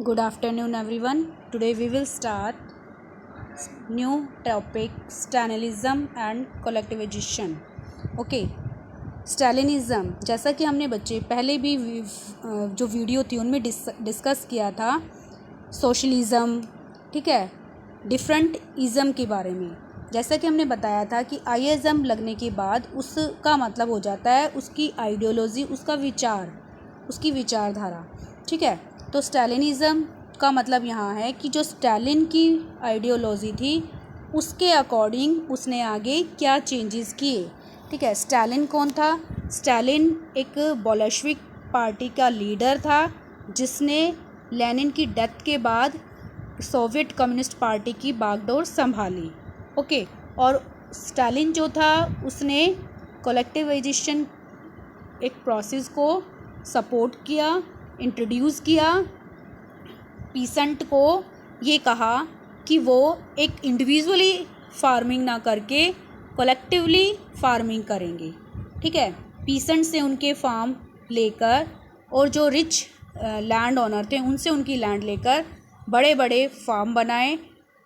Good afternoon, everyone. Today we will start new topic Stalinism and collectivization. Okay, स्टालिनिज़म जैसा कि हमने बच्चे पहले भी जो वीडियो थी उनमें डिस्कस किया था सोशलिज़म, ठीक है, डिफरेंट इज़म के बारे में। जैसा कि हमने बताया था कि आईइज़म लगने के बाद उसका मतलब हो जाता है उसकी आइडियोलॉजी, उसका विचार, उसकी विचारधारा, ठीक है। तो स्टालिनिज़म का मतलब यहाँ है कि जो स्टालिन की आइडियोलॉजी थी उसके अकॉर्डिंग उसने आगे क्या चेंजेस किए, ठीक है। स्टालिन कौन था? स्टालिन एक बोल्शेविक पार्टी का लीडर था जिसने लेनिन की डेथ के बाद सोवियत कम्युनिस्ट पार्टी की बागडोर संभाली। ओके, और स्टालिन जो था उसने कलेक्टिवाइजेशन एक प्रोसेस को सपोर्ट किया, इंट्रोड्यूस किया। पीसेंट को ये कहा कि वो एक इंडिविजुअली फार्मिंग ना करके कलेक्टिवली फार्मिंग करेंगे, ठीक है। पीसेंट से उनके फार्म लेकर और जो रिच लैंड ओनर थे उनसे उनकी लैंड लेकर बड़े बड़े फार्म बनाए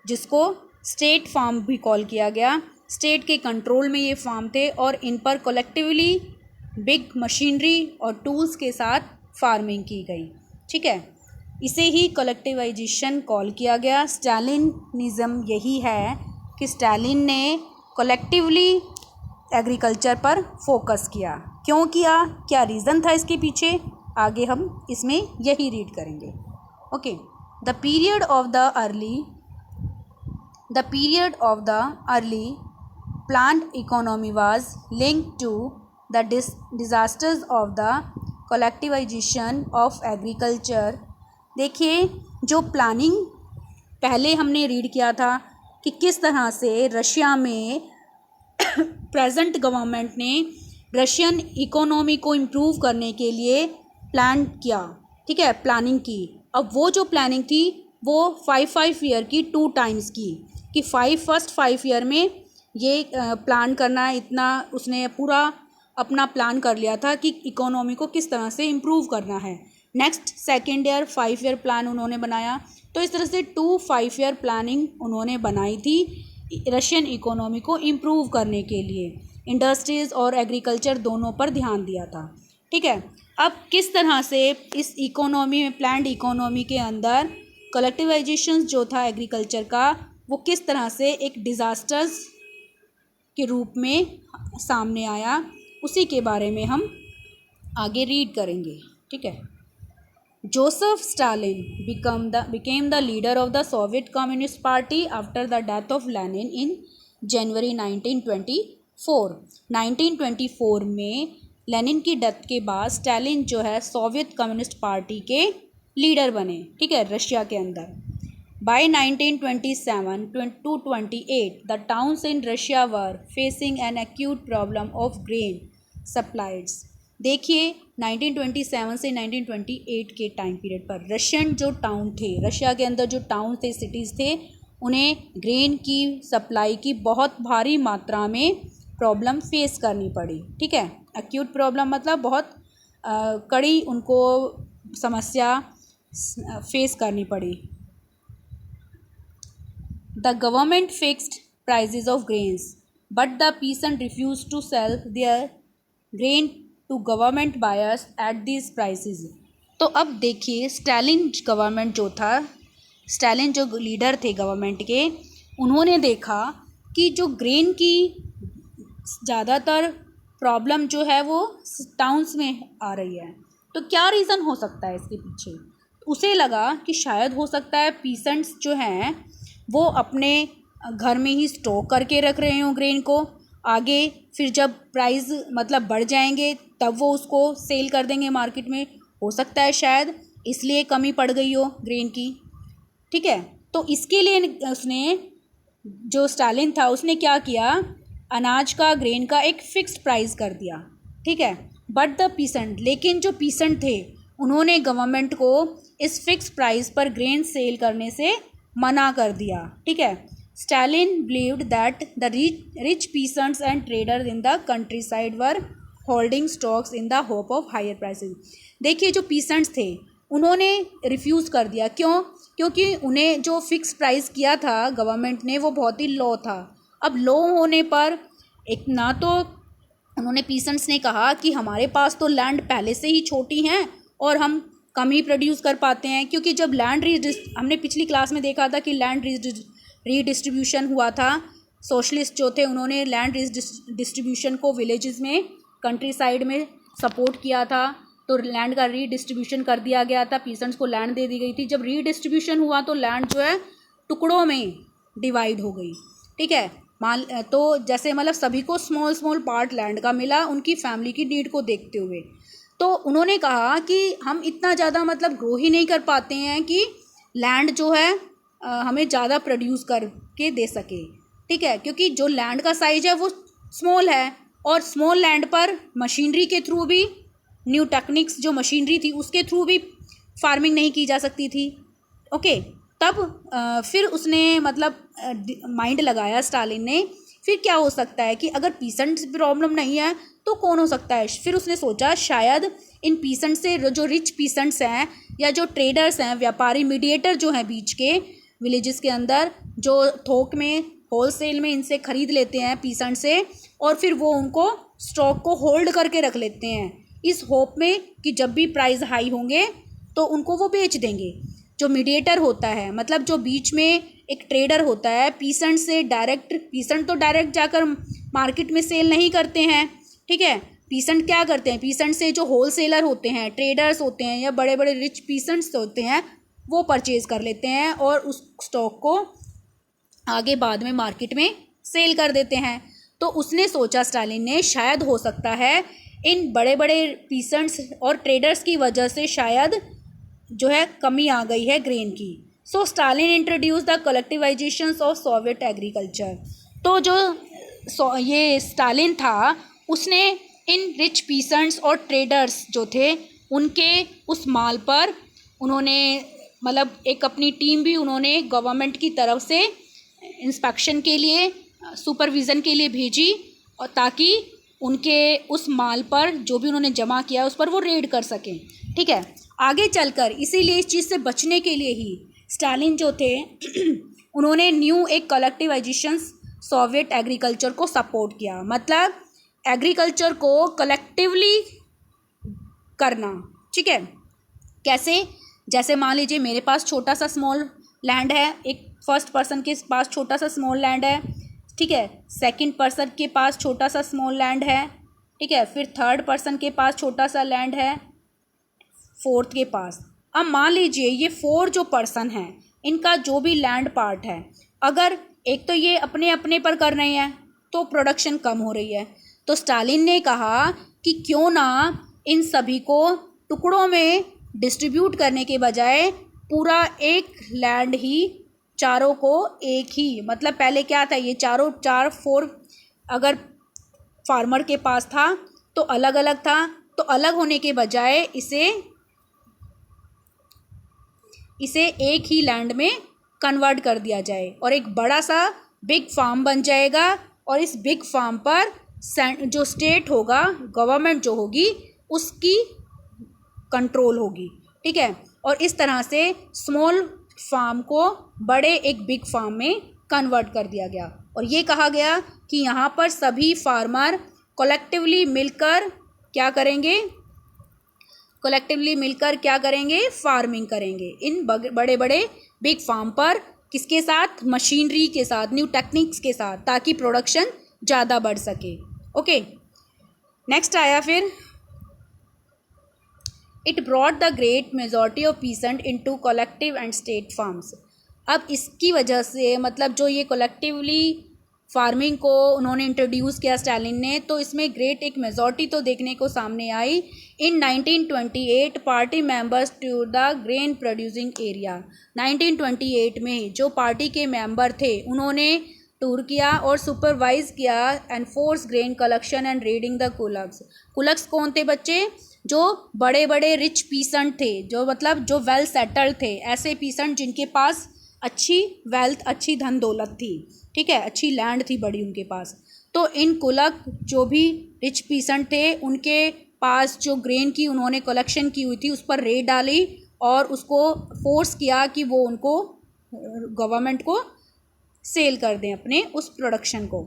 जिसको स्टेट फार्म भी कॉल किया गया। स्टेट के कंट्रोल में ये फार्म थे और इन पर कलेक्टिवली बिग मशीनरी और टूल्स के साथ फार्मिंग की गई, ठीक है। इसे ही कलेक्टिवाइजेशन कॉल किया गया। स्टालिनिज़म यही है कि स्टालिन ने कलेक्टिवली एग्रीकल्चर पर फोकस किया। क्यों किया, क्या रीज़न था इसके पीछे, आगे हम इसमें यही रीड करेंगे। Okay, the period of the early plant economy was linked to the disasters of the collectivisation of agriculture. देखिए, जो प्लानिंग पहले हमने रीड किया था कि किस तरह से रशिया में प्रेजेंट गवर्नमेंट ने रशियन इकोनॉमी को इम्प्रूव करने के लिए प्लान किया, ठीक है, प्लानिंग की। अब वो जो प्लानिंग थी वो 5 ईयर की 2 टाइम्स की कि फर्स्ट 5 ईयर में ये प्लान करना, इतना उसने पूरा अपना प्लान कर लिया था कि इकोनॉमी को किस तरह से इम्प्रूव करना है। Next second year 5 year plan उन्होंने बनाया। तो इस तरह से 2 5 ईयर प्लानिंग उन्होंने बनाई थी रशियन इकोनॉमी को इम्प्रूव करने के लिए। इंडस्ट्रीज़ और एग्रीकल्चर दोनों पर ध्यान दिया था, ठीक है। अब किस तरह से इस इकोनॉमी में, प्लान्ड इकोनॉमी के अंदर कलेक्टिवाइजेशन जो था एग्रीकल्चर का, वो किस तरह से एक डिज़ास्टर्स के रूप में सामने आया, उसी के बारे में हम आगे रीड करेंगे, ठीक है। Joseph Stalin became the leader of the Soviet Communist Party after the death of Lenin in January 1924। 1924 में लेनिन की डेथ के बाद स्टालिन जो है सोवियत कम्युनिस्ट पार्टी के लीडर बने, ठीक है, रशिया के अंदर। By 1927 to 28, the towns in Russia were facing an acute problem of grain supplies। देखिए, 1927 से 1928 के टाइम पीरियड पर रशियन जो टाउन थे, रशिया के अंदर जो टाउन थे, सिटीज़ थे, उन्हें ग्रेन की सप्लाई की बहुत भारी मात्रा में प्रॉब्लम फेस करनी पड़ी, ठीक है। एक्यूट प्रॉब्लम मतलब बहुत कड़ी उनको समस्या फेस करनी पड़ी। The government fixed prices of grains, but the peasants refused to sell their grain to government buyers at these prices। तो अब देखिए, स्टालिन गवर्नमेंट जो था, स्टालिन जो लीडर थे गवर्नमेंट के, उन्होंने देखा कि जो ग्रेन की ज़्यादातर प्रॉब्लम जो है वो टाउन्स में आ रही है। तो क्या रीज़न हो सकता है इसके पीछे? उसे लगा कि शायद हो सकता है पीसेंट्स जो हैं वो अपने घर में ही स्टॉक करके रख रहे हों ग्रेन को, आगे फिर जब प्राइस मतलब बढ़ जाएंगे तब वो उसको सेल कर देंगे मार्केट में। हो सकता है शायद इसलिए कमी पड़ गई हो ग्रेन की, ठीक है। तो इसके लिए उसने, जो स्टालिन था, उसने क्या किया, अनाज का, ग्रेन का एक फ़िक्स्ड प्राइस कर दिया, ठीक है। बट द पीसेंट, लेकिन जो पीसेंट थे उन्होंने गवर्नमेंट को इस फिक्स प्राइस पर ग्रेन सेल करने से मना कर दिया, ठीक है। Stalin believed that the rich peasants and traders in the country were holding stocks in the hope of higher prices. देखिए, जो पीसेंट्स थे उन्होंने रिफ्यूज़ कर दिया। क्यों? क्योंकि उन्हें जो फिक्स प्राइस किया था गवर्नमेंट ने वो बहुत ही लो था। अब लो होने पर एक ना तो उन्होंने पीसेंट्स ने कहा कि हमारे पास तो लैंड पहले से ही छोटी हैं और हम कम ही प्रोड्यूस कर पाते हैं, क्योंकि जब लैंड हमने पिछली क्लास में देखा था कि लैंड रीडिस्ट्रीब्यूशन हुआ था। सोशलिस्ट जो थे उन्होंने लैंड डिस्ट्रीब्यूशन को विलेजेस में, कंट्री साइड में सपोर्ट किया था, तो लैंड का रीडिस्ट्रीब्यूशन कर दिया गया था, पीसेंट्स को लैंड दे दी गई थी। जब रीडिस्ट्रीब्यूशन हुआ तो लैंड जो है टुकड़ों में डिवाइड हो गई, ठीक है। मान तो जैसे मतलब सभी को स्मॉल स्मॉल पार्ट लैंड का मिला उनकी फैमिली की नीड को देखते हुए। तो उन्होंने कहा कि हम इतना ज़्यादा मतलब ग्रो ही नहीं कर पाते हैं कि लैंड जो है हमें ज़्यादा प्रोड्यूस करके दे सके, ठीक है, क्योंकि जो लैंड का साइज है वो स्मॉल है और स्मॉल लैंड पर मशीनरी के थ्रू भी, न्यू टेक्निक्स जो मशीनरी थी उसके थ्रू भी फार्मिंग नहीं की जा सकती थी। ओके, तब फिर उसने मतलब माइंड लगाया स्टालिन ने, फिर क्या हो सकता है कि अगर पीसेंट्स प्रॉब्लम नहीं है तो कौन हो सकता है। फिर उसने सोचा शायद इन पीसेंट से जो रिच पीसेंट्स हैं या जो ट्रेडर्स हैं, व्यापारी मीडिएटर जो हैं बीच के विलेजेस के अंदर, जो थोक में होलसेल में इनसे ख़रीद लेते हैं पीसेंट से और फिर वो उनको स्टॉक को होल्ड करके रख लेते हैं इस होप में कि जब भी प्राइस हाई होंगे तो उनको वो बेच देंगे। जो मीडिएटर होता है मतलब जो बीच में एक ट्रेडर होता है, पीसेंट से डायरेक्ट, पीसेंट तो डायरेक्ट जाकर मार्केट में सेल नहीं करते हैं, ठीक है। पीसेंट क्या करते हैं, पीसेंट से जो होलसेलर होते हैं, ट्रेडर्स होते हैं या बड़े बड़े रिच पीसेंट्स होते हैं वो परचेज कर लेते हैं और उस स्टॉक को आगे बाद में मार्केट में सेल कर देते हैं। तो उसने सोचा स्टालिन ने शायद हो सकता है इन बड़े बड़े पीसेंट्स और ट्रेडर्स की वजह से शायद जो है कमी आ गई है ग्रेन की। So Stalin introduce the collectivisation of Soviet agriculture. तो जो ये स्टालिन था उसने इन रिच पीसेंट्स और ट्रेडर्स जो थे उनके उस माल पर उन्होंने मतलब एक अपनी टीम भी उन्होंने गवर्नमेंट की तरफ से इंस्पेक्शन के लिए, सुपरविज़न के लिए भेजी और ताकि उनके उस माल पर जो भी उन्होंने जमा किया उस पर वो रेड कर सकें, ठीक है। आगे चलकर इसीलिए इस चीज़ से बचने के लिए ही स्टालिन जो थे उन्होंने न्यू एक कलेक्टिवाइजेशन सोवियत एग्रीकल्चर को सपोर्ट किया। मतलब एग्रीकल्चर को कलेक्टिवली करना, ठीक है। कैसे? जैसे मान लीजिए मेरे पास छोटा सा स्मॉल लैंड है, एक फर्स्ट पर्सन के पास छोटा सा स्मॉल लैंड है, ठीक है, सेकंड पर्सन के पास छोटा सा स्मॉल लैंड है, ठीक है, फिर थर्ड पर्सन के पास छोटा सा लैंड है, फोर्थ के पास। अब मान लीजिए ये 4 जो पर्सन हैं इनका जो भी लैंड पार्ट है, अगर एक तो ये अपने अपने पर कर रहे हैं तो प्रोडक्शन कम हो रही है। तो स्टालिन ने कहा कि क्यों ना इन सभी को टुकड़ों में डिस्ट्रीब्यूट करने के बजाय पूरा एक लैंड ही चारों को एक ही, मतलब पहले क्या था, ये चारों 4 अगर फार्मर के पास था तो अलग अलग था, तो अलग होने के बजाय इसे एक ही लैंड में कन्वर्ट कर दिया जाए और एक बड़ा सा बिग फार्म बन जाएगा और इस बिग फार्म पर जो स्टेट होगा, गवर्नमेंट जो होगी उसकी कंट्रोल होगी, ठीक है। और इस तरह से स्मॉल फार्म को बड़े एक बिग फार्म में कन्वर्ट कर दिया गया और ये कहा गया कि यहाँ पर सभी फार्मर कलेक्टिवली मिलकर क्या करेंगे, फार्मिंग करेंगे इन बड़े बड़े बिग फार्म पर। किसके साथ? मशीनरी के साथ, न्यू टेक्निक्स के साथ, ताकि प्रोडक्शन ज़्यादा बढ़ सके। ओके, नेक्स्ट आया फिर it brought the great majority of pheasant into collective and state farms. अब इसकी वजह से मतलब जो ये कलेक्टिवली फार्मिंग को उन्होंने इंट्रोड्यूस किया स्टालिन ने, तो इसमें ग्रेट एक मेजॉरिटी तो देखने को सामने आई। In 1928 party members to the grain producing area. 1928 में जो पार्टी के मेंबर थे उन्होंने टूर किया और सुपरवाइज किया enforce grain collection and raiding the kulaks. Kulaks कौन थे बच्चे? जो बड़े बड़े रिच पीसेंट थे, जो मतलब जो वेल सेटल्ड थे, ऐसे पीसेंट जिनके पास अच्छी वेल्थ, अच्छी धन दौलत थी, ठीक है, अच्छी लैंड थी बड़ी उनके पास। तो इन कुलक जो भी रिच पीसेंट थे उनके पास जो ग्रेन की उन्होंने कलेक्शन की हुई थी उस पर रेड डाली और उसको फोर्स किया कि वो उनको गवर्नमेंट को सेल कर दें अपने उस प्रोडक्शन को।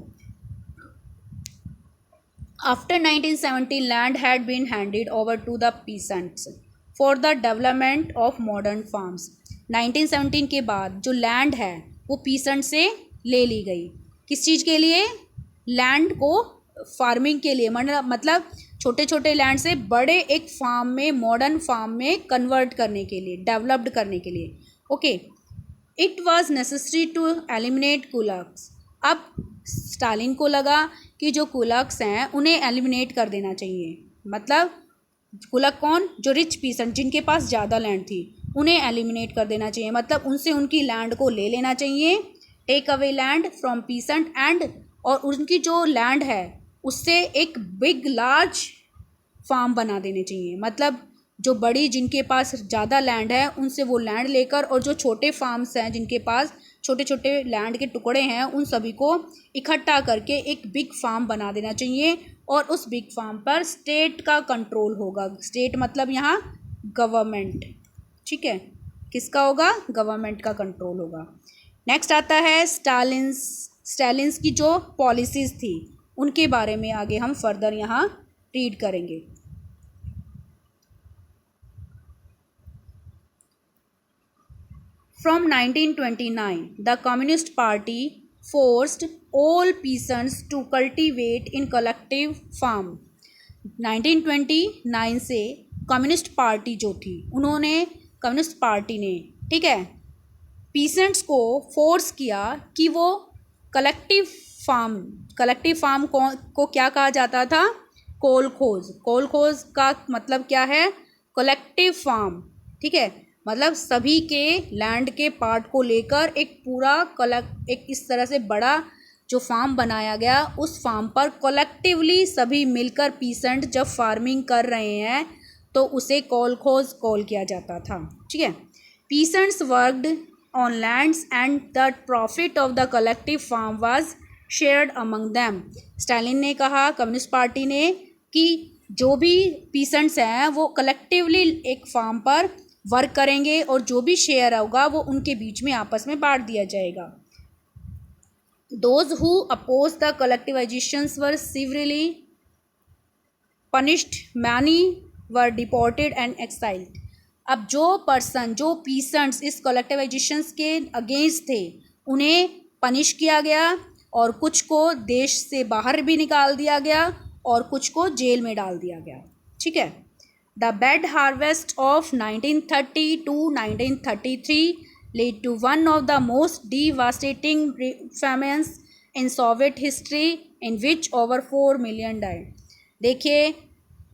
After 1970, land had been handed over to the peasants for the development of modern farms. 1917 के बाद जो लैंड है वो पीसेंट से ले ली गई। किस चीज़ के लिए? लैंड को फार्मिंग के लिए, मतलब छोटे छोटे लैंड से बड़े एक फार्म में, मॉडर्न फार्म में कन्वर्ट करने के लिए, डेवलप्ड करने के लिए। Okay, it was necessary to eliminate kulaks. अब स्टालिन को लगा कि जो कुलक्स हैं उन्हें एलिमिनेट कर देना चाहिए। मतलब कुलक कौन? जो रिच पीसेंट, जिनके पास ज़्यादा लैंड थी, उन्हें एलिमिनेट कर देना चाहिए, मतलब उनसे उनकी लैंड को ले लेना चाहिए। Take away land from peasant and, और उनकी जो लैंड है उससे एक बिग लार्ज फार्म बना देने चाहिए। मतलब जो बड़ी, जिनके पास ज़्यादा लैंड है, उनसे वो लैंड लेकर, और जो छोटे फार्म्स हैं जिनके पास छोटे छोटे लैंड के टुकड़े हैं, उन सभी को इकट्ठा करके एक बिग फार्म बना देना चाहिए। और उस बिग फार्म पर स्टेट का कंट्रोल होगा। स्टेट मतलब यहाँ गवर्नमेंट, ठीक है, किसका होगा? गवर्नमेंट का कंट्रोल होगा। नेक्स्ट आता है स्टालिन्स की जो पॉलिसीज़ थी उनके बारे में आगे हम फर्दर यहाँ रीड करेंगे। From 1929, the Communist Party forced all peasants to cultivate in collective farm. 1929 से कम्युनिस्ट पार्टी जो थी, उन्होंने, कम्युनिस्ट पार्टी ने, ठीक है, पीसेंट्स को फोर्स किया कि वो कलेक्टिव फार्म को क्या कहा जाता था? कोलखोज। कोलखोज का मतलब क्या है? कलेक्टिव फार्म, ठीक है, मतलब सभी के लैंड के पार्ट को लेकर एक पूरा एक इस तरह से बड़ा जो फार्म बनाया गया, उस फार्म पर कलेक्टिवली सभी मिलकर पीसेंट जब फार्मिंग कर रहे हैं तो उसे कोलखोज कॉल किया जाता था, ठीक है। Peasants worked on lands and the profit of the collective farm was shared among them. Stalin ने कहा, कम्युनिस्ट पार्टी ने, कि जो भी पीसेंट्स हैं वो कलेक्टिवली एक फार्म पर वर्क करेंगे और जो भी शेयर होगा वो उनके बीच में आपस में बांट दिया जाएगा। Those who opposed the collectivizations were severely punished, many were deported and exiled. अब जो पीसेंट्स इस कलेक्टिवाइजेशंस के अगेंस्ट थे उन्हें पनिश किया गया और कुछ को देश से बाहर भी निकाल दिया गया और कुछ को जेल में डाल दिया गया, ठीक है। The bad harvest of 1930 to 1933 led to one of the most devastating famines in Soviet history, in which over 4 million died. देखिए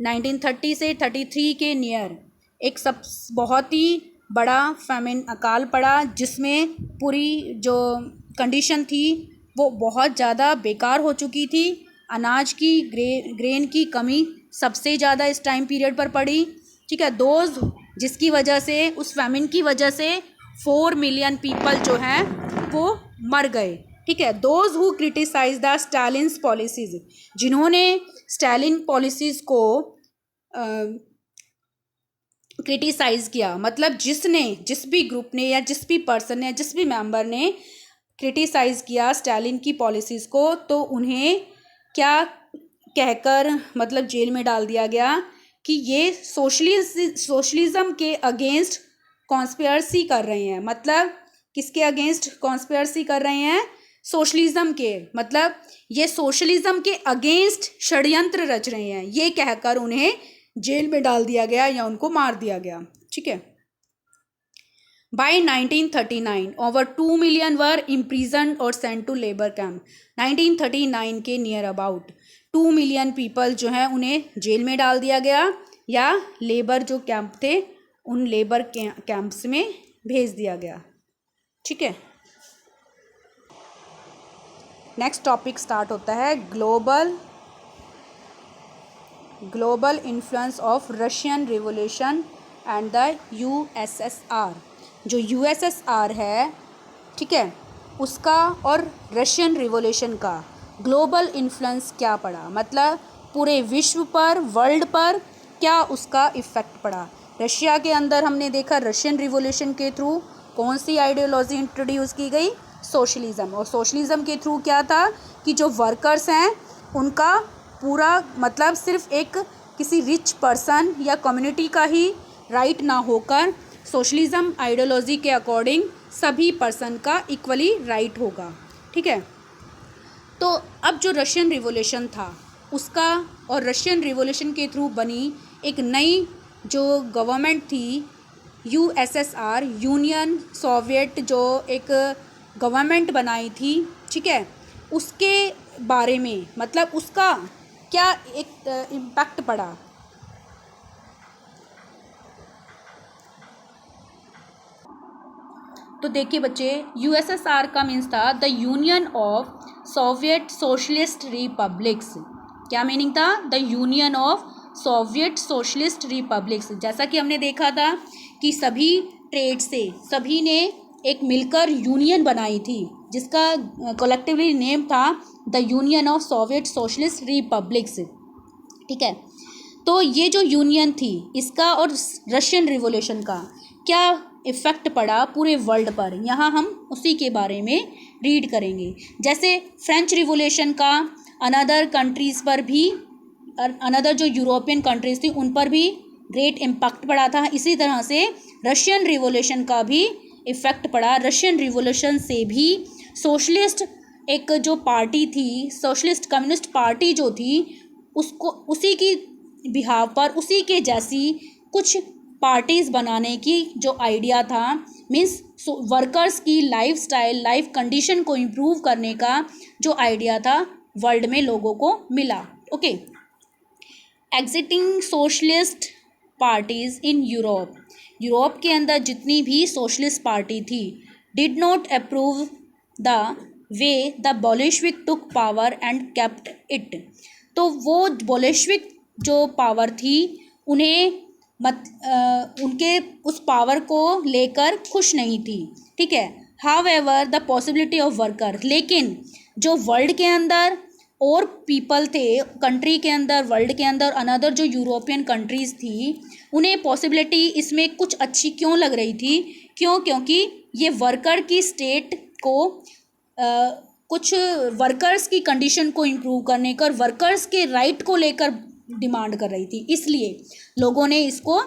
1930 से 33 के नियर एक बहुत ही बड़ा फैमिन अकाल पड़ा, जिसमें पूरी जो कंडीशन थी वो बहुत ज़्यादा बेकार हो चुकी थी। अनाज की, ग्रेन की कमी सबसे ज़्यादा इस टाइम पीरियड पर पड़ी, ठीक है। दोज जिसकी वजह से, उस फैमिन की वजह से 4 मिलियन पीपल जो हैं वो मर गए, ठीक है। Those who criticise the Stalin's policies, जिन्होंने स्टालिन पॉलिसीज़ को क्रिटिसाइज़ किया, मतलब जिस भी ग्रुप ने या जिस भी पर्सन ने, जिस भी मेंबर ने क्रिटिसाइज़ किया स्टालिन की पॉलिसीज़ को, तो उन्हें क्या कहकर मतलब जेल में डाल दिया गया कि ये सोशलिज्म के अगेंस्ट कॉन्स्पिरेसी कर रहे हैं। मतलब किसके अगेंस्ट कॉन्स्पिरेसी कर रहे हैं? सोशलिज्म के, मतलब ये सोशलिज्म के अगेंस्ट षड्यंत्र रच रहे हैं, ये कहकर उन्हें जेल में डाल दिया गया या उनको मार दिया गया, ठीक है। By 1939, over 2 million were imprisoned or sent to labor camp. 1939 के नियर अबाउट 2 मिलियन पीपल जो हैं उन्हें जेल में डाल दिया गया या लेबर जो कैंप थे उन लेबर कैंप्स में भेज दिया गया, ठीक है। नेक्स्ट टॉपिक स्टार्ट होता है global influence of Russian revolution and the USSR. जो यूएसएसआर है, ठीक है, उसका और रशियन रिवॉल्यूशन का ग्लोबल इन्फ्लुएंस क्या पड़ा, मतलब पूरे विश्व पर, वर्ल्ड पर क्या उसका इफ़ेक्ट पड़ा। रशिया के अंदर हमने देखा रशियन रिवॉल्यूशन के थ्रू कौन सी आइडियोलॉजी इंट्रोड्यूस की गई, सोशलिज्म। और सोशलिज्म के थ्रू क्या था कि जो वर्कर्स हैं उनका पूरा मतलब सिर्फ एक किसी रिच पर्सन या कम्युनिटी का ही राइट ना होकर सोशलिज्म आइडियोलॉजी के अकॉर्डिंग सभी पर्सन का इक्वली राइट होगा। ठीक है, तो अब जो रशियन रिवॉल्यूशन था उसका और रशियन रिवॉल्यूशन के थ्रू बनी एक नई जो गवर्नमेंट थी यूएसएसआर, यूनियन सोवियत, जो एक गवर्नमेंट बनाई थी, ठीक है, उसके बारे में मतलब उसका क्या एक इम्पैक्ट पड़ा। तो देखिए बच्चे, यूएसएसआर का मीन्स था the union of Soviet socialist republics. क्या मीनिंग था? The union of Soviet socialist republics. जैसा कि हमने देखा था कि सभी ट्रेड से सभी ने एक मिलकर यूनियन बनाई थी जिसका कलेक्टिवली नेम था the union of Soviet socialist republics. ठीक है, तो ये जो यूनियन थी इसका और रशियन रिवॉल्यूशन का क्या इफ़ेक्ट पड़ा पूरे वर्ल्ड पर, यहाँ हम उसी के बारे में रीड करेंगे। जैसे फ्रेंच रिवॉल्यूशन का अनदर कंट्रीज़ पर भी, अनदर जो यूरोपियन कंट्रीज़ थी उन पर भी ग्रेट इम्पैक्ट पड़ा था, इसी तरह से रशियन रिवॉल्यूशन का भी इफ़ेक्ट पड़ा। रशियन रिवॉल्यूशन से भी सोशलिस्ट एक जो पार्टी थी, सोशलिस्ट कम्युनिस्ट पार्टी जो थी, उसको उसी की बिहाव पर उसी के जैसी कुछ पार्टीज़ बनाने की जो आइडिया था, मीन्स वर्कर्स की लाइफ स्टाइल, लाइफ कंडीशन को इम्प्रूव करने का जो आइडिया था वर्ल्ड में लोगों को मिला। Okay, existing socialist parties in Europe, Europe के अंदर जितनी भी सोशलिस्ट पार्टी थी, did not approve the way the Bolshevik took power and kept it. तो वो बोलिशविक जो पावर थी उन्हें उनके उस पावर को लेकर खुश नहीं थी। ठीक है, however the possibility of worker, लेकिन जो वर्ल्ड के अंदर और पीपल थे, कंट्री के अंदर, वर्ल्ड के अंदर अनदर जो यूरोपियन कंट्रीज़ थी, उन्हें पॉसिबिलिटी इसमें कुछ अच्छी क्यों लग रही थी? क्योंकि ये वर्कर की स्टेट को कुछ वर्कर्स की कंडीशन को इम्प्रूव करने का, वर्कर्स के राइट को लेकर डिमांड कर रही थी, इसलिए लोगों ने इसको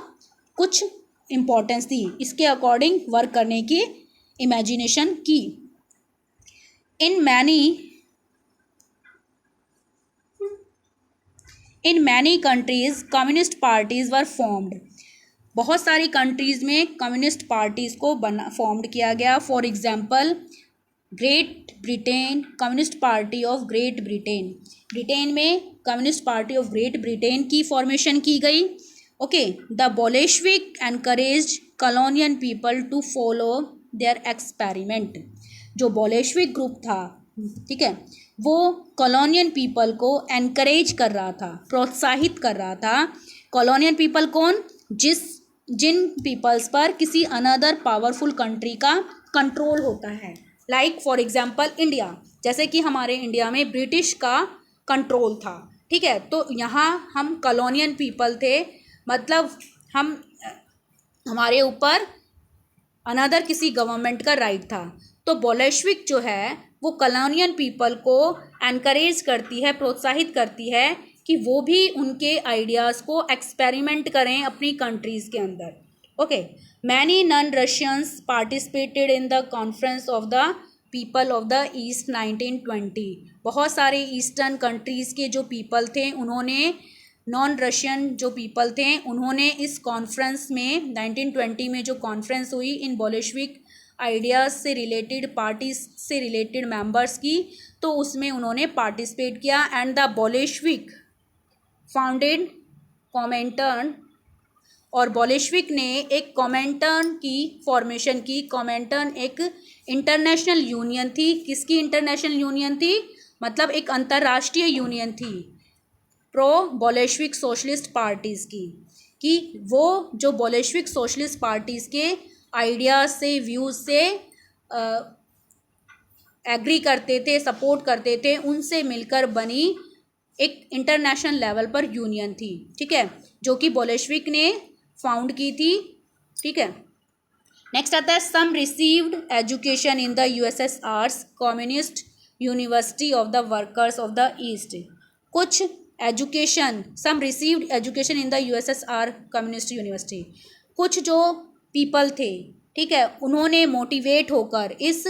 कुछ इम्पोर्टेंस दी, इसके अकॉर्डिंग वर्क करने की इमेजिनेशन की। In many countries communist parties were formed, बहुत सारी कंट्रीज़ में कम्युनिस्ट पार्टीज़ को फॉर्म्ड किया गया। For example Great Britain, communist party of Great Britain, Britain में communist party of Great Britain की फॉर्मेशन की गई। Okay, the Bolshevik encourage colonial people to follow their experiment, जो बोलिशविक ग्रुप था, ठीक है, वो कॉलोनियन पीपल को एनकरेज कर रहा था, प्रोत्साहित कर रहा था। कॉलोनियन पीपल कौन? जिन पीपल्स पर किसी अनदर पावरफुल कंट्री का कंट्रोल होता है, लाइक फॉर एग्जांपल इंडिया, जैसे कि हमारे इंडिया में ब्रिटिश का कंट्रोल था। ठीक है, तो यहाँ हम कॉलोनियन पीपल थे, मतलब हमारे ऊपर अनदर किसी गवर्नमेंट का राइट था। तो बोलिशविक जो है वो कॉलोनियन पीपल को एनकरेज करती है, प्रोत्साहित करती है कि वो भी उनके आइडियाज़ को एक्सपेरिमेंट करें अपनी कंट्रीज़ के अंदर। Okay, many non Russians participated in the conference of the people of the east 1920, बहुत सारे ईस्टर्न कंट्रीज़ के जो पीपल थे उन्होंने, नॉन रशियन जो पीपल थे उन्होंने इस कॉन्फ्रेंस में 1920 में जो कॉन्फ्रेंस हुई इन बोलिशविक आइडियाज़ से रिलेटेड, पार्टीज से रिलेटेड मेंबर्स की, तो उसमें उन्होंने पार्टिसिपेट किया। एंड द बोलिशविक फाउंडेड कॉमेंटर्न, और बोलिशविक ने एक कॉमेंटर्न की फॉर्मेशन की। कॉमेंटर्न एक इंटरनेशनल यूनियन थी। किसकी इंटरनेशनल यूनियन थी? मतलब एक अंतर्राष्ट्रीय यूनियन थी प्रो बोलिशविक सोशलिस्ट पार्टीज़ की, कि वो जो बोलिशविक सोशलिस्ट पार्टीज़ के आइडियाज़ से, व्यूज़ से एग्री करते थे, सपोर्ट करते थे, उनसे मिलकर बनी एक इंटरनेशनल लेवल पर यूनियन थी। ठीक है, जो कि बोलिशविक ने फाउंड की थी, ठीक है। नेक्स्ट आता है some received education in the USSR communist university of the workers of the east. कुछ education, some received education in the USSR communist university, कुछ जो पीपल थे, ठीक है, उन्होंने मोटिवेट होकर इस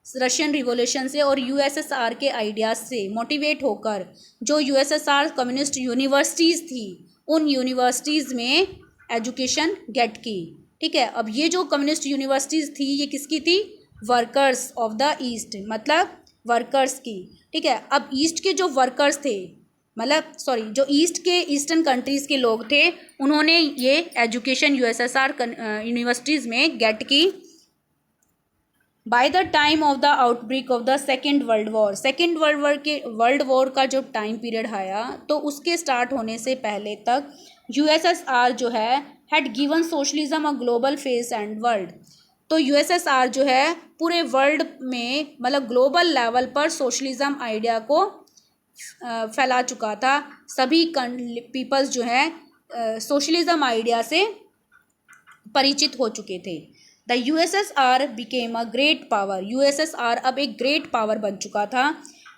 रशियन रिवॉल्यूशन से और यूएसएसआर के आइडियाज़ से मोटिवेट होकर जो यूएसएसआर कम्युनिस्ट यूनिवर्सिटीज़ थी उन यूनिवर्सिटीज़ में एजुकेशन गेट की, ठीक है। अब ये जो कम्युनिस्ट यूनिवर्सिटीज़ थी ये किसकी थी? वर्कर्स ऑफ द ईस्ट, मतलब वर्कर्स की, ठीक है। अब ईस्ट के जो वर्कर्स थे, मतलब सॉरी, जो ईस्ट के ईस्टर्न कंट्रीज़ के लोग थे, उन्होंने ये एजुकेशन यूएसएसआर यूनिवर्सिटीज़ में गेट की। By the time of the outbreak of the second world war, second world war का जो टाइम पीरियड आया तो उसके स्टार्ट होने से पहले तक यूएसएसआर जो है had given socialism a global face and world. तो यूएसएसआर जो है पूरे वर्ल्ड में, मतलब ग्लोबल लेवल पर सोशलिज्म आइडिया को फैला चुका था। सभी पीपल्स जो है सोशलिज्म आइडिया से परिचित हो चुके थे। The USSR became a great power, USSR अब एक ग्रेट पावर बन चुका था।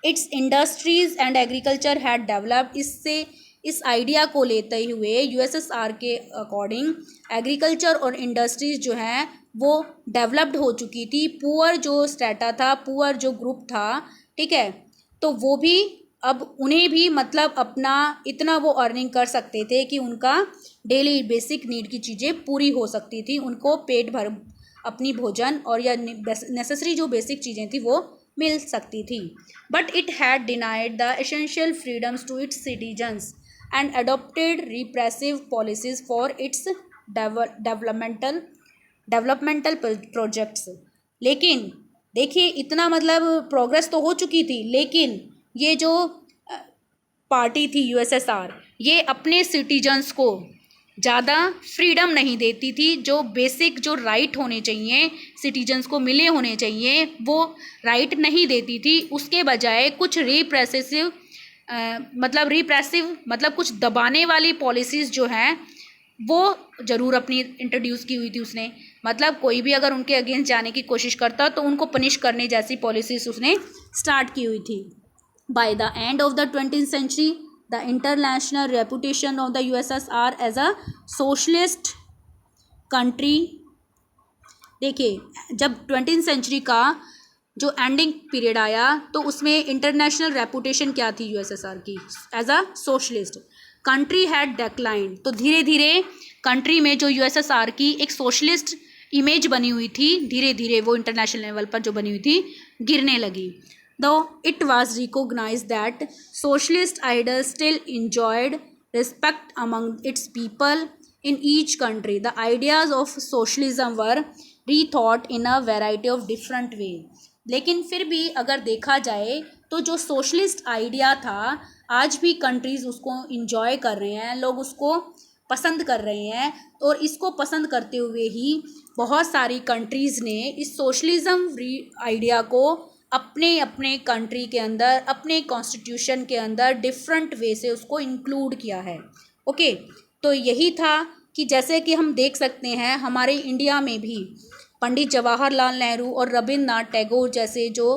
It's industries and agriculture had developed, इससे इस आइडिया को लेते हुए यूएसएसआर के अकॉर्डिंग एग्रीकल्चर और इंडस्ट्रीज जो हैं वो डेवलप्ड हो चुकी थी। पुअर जो स्टेटा था, पुअर जो ग्रुप था, ठीक है, तो वो भी अब उन्हें भी मतलब अपना इतना वो अर्निंग कर सकते थे कि उनका डेली बेसिक नीड की चीज़ें पूरी हो सकती थी, उनको पेट भर अपनी भोजन और या नेसेसरी जो बेसिक चीज़ें थी वो मिल सकती थी। But it had denied the essential freedoms to its citizens and adopted repressive policies for its developmental projects. लेकिन देखिए इतना मतलब प्रोग्रेस तो हो चुकी थी, लेकिन ये जो पार्टी थी यूएसएसआर, ये अपने सिटीजन्स को ज़्यादा फ्रीडम नहीं देती थी। जो बेसिक जो राइट होने चाहिए, सिटीजन्स को मिले होने चाहिए, वो राइट नहीं देती थी। उसके बजाय कुछ रिप्रेसिव मतलब कुछ दबाने वाली पॉलिसीज़ जो हैं वो ज़रूर अपनी इंट्रोड्यूस की हुई थी उसने। मतलब कोई भी अगर उनके अगेंस्ट जाने की कोशिश करता तो उनको पनिश करने जैसी पॉलिसीज़ उसने स्टार्ट की हुई थी। By the end of the 20th century, the international reputation of the USSR as a socialist country, देखिए जब 20th सेंचुरी का जो एंडिंग पीरियड आया तो उसमें इंटरनेशनल रेपुटेशन क्या थी यूएसएसआर की? As a socialist country had declined. तो धीरे धीरे कंट्री में जो यूएसएसआर की एक सोशलिस्ट इमेज बनी हुई थी, धीरे धीरे वो इंटरनेशनल लेवल पर जो बनी हुई थी गिरने लगी। Though it was recognized that socialist ideals still enjoyed respect among its people in each country, the ideas of socialism were rethought in a variety of different ways. लेकिन फिर भी अगर देखा जाए तो जो सोशलिस्ट आइडिया था आज भी कंट्रीज़ उसको इंजॉय कर रहे हैं, लोग उसको पसंद कर रहे हैं। और इसको पसंद करते हुए ही बहुत सारी कंट्रीज़ ने इस सोशलिज़म आइडिया को अपने अपने कंट्री के अंदर, अपने कॉन्स्टिट्यूशन के अंदर डिफरेंट वे से उसको इंक्लूड किया है। ओके, तो यही था कि जैसे कि हम देख सकते हैं हमारे इंडिया में भी पंडित जवाहरलाल नेहरू और रविंद्रनाथ टैगोर जैसे जो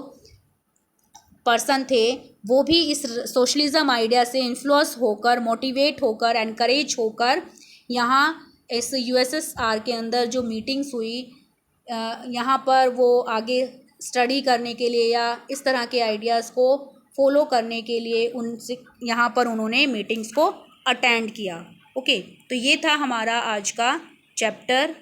पर्सन थे वो भी इस सोशलिज़म आइडिया से इन्फ्लुएंस होकर, मोटिवेट होकर, एनकरेज होकर यहाँ इस यूएसएसआर के अंदर जो मीटिंग्स हुई यहाँ पर वो आगे स्टडी करने के लिए या इस तरह के आइडियाज़ को फॉलो करने के लिए उनसे यहाँ पर उन्होंने मीटिंग्स को अटेंड किया। ओके, तो ये था हमारा आज का चैप्टर